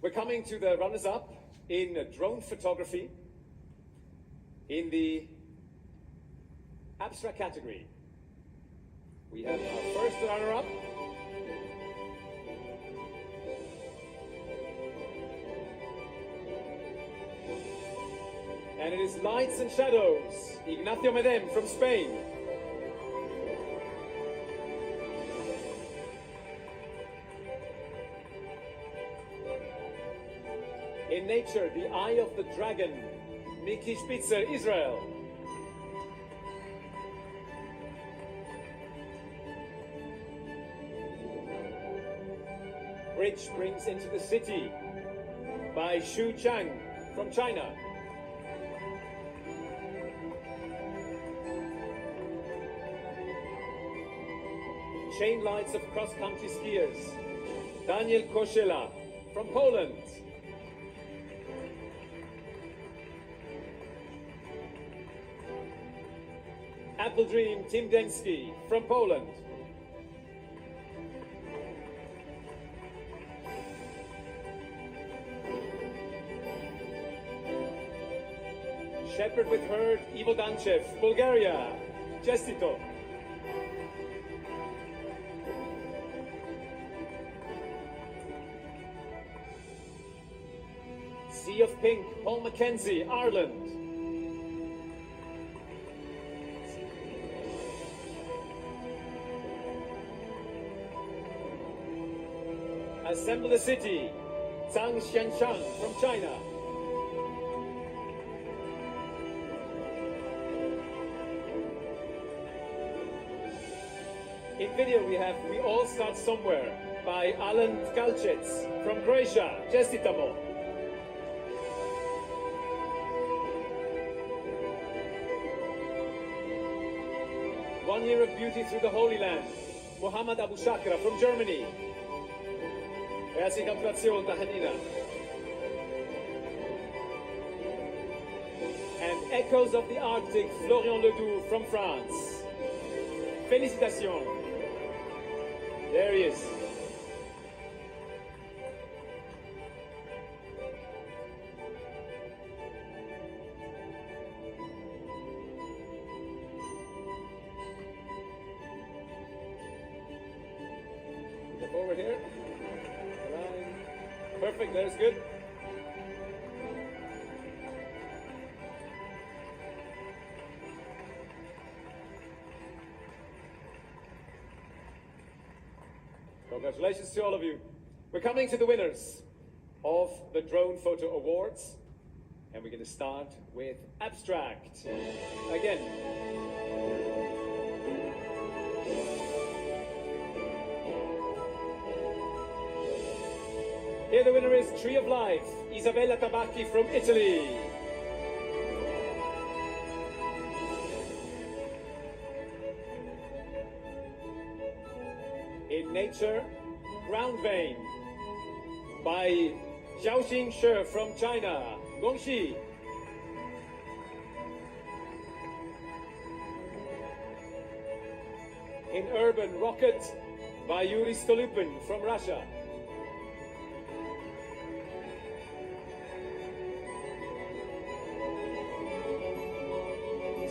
We're coming to the runners-up in drone photography in the abstract category. We have our first runner-up. And it is Lights and Shadows, Ignacio Medem from Spain. In Nature, The Eye of the Dragon, Miki, Israel. Bridge Brings Into the City by Zhang from China. Chain Lights of Cross-Country Skiers, Kuszela from Poland. Apple Dream, Demski from Poland. Shepherd with Herd, Danchev, Bulgaria, Chestito. Sea of Pink, Paul McKenzie, Ireland. Assemble the City, Zhang Xiangsheng from China. In video we have We All Start Somewhere by Alen Tkalcec from Croatia, Čestitamo. One Year of Beauty Through the Holyland, Muhamad Shakra from Germany. Herzliche Gratulation, Danchev. And Echoes of the Arctic, Florian Ledoux from France. Félicitations. There he is. Step over here. Line. Perfect, that is good. Congratulations to all of you. We're coming to the winners of the Drone Photo Awards, and we're going to start with Abstract. Again. Here the winner is Tree of Life, Isabella Tabacchi from Italy. In Nature, Ground Vein by Xiauying from China, Guzy. In Urban, Rocket by Yuriy Stolypin from Russia.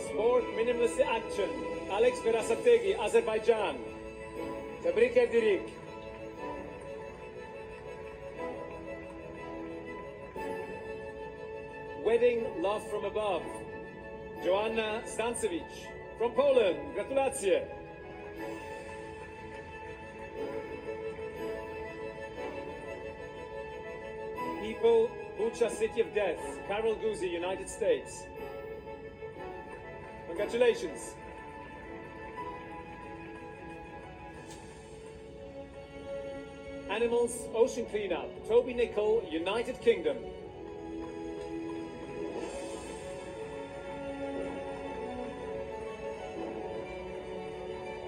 Sport, Minimalist Action, Berasategi, Azerbaijan. Tabacchi. Wedding, Love from Above, Joanna, Zdancewicz from Poland. Gratulacje. People, Bucha, City of Death, Carol Guzy, United States. Congratulations. Animals, Ocean Cleanup, Toby, United Kingdom.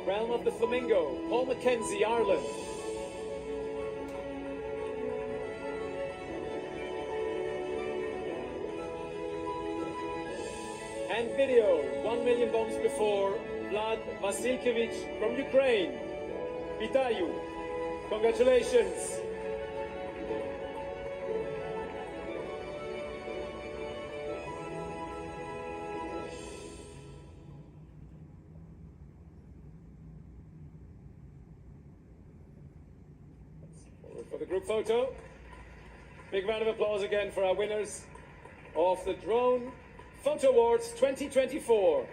Realm of the Flamingo, Paul McKenzie, Ireland. And video, 1 million bombs before, Vlad Vasilkiewicz from Ukraine. Vitayu. Congratulations. for the group photo. Big round of applause again for our winners of the Drone Photo Awards 2024.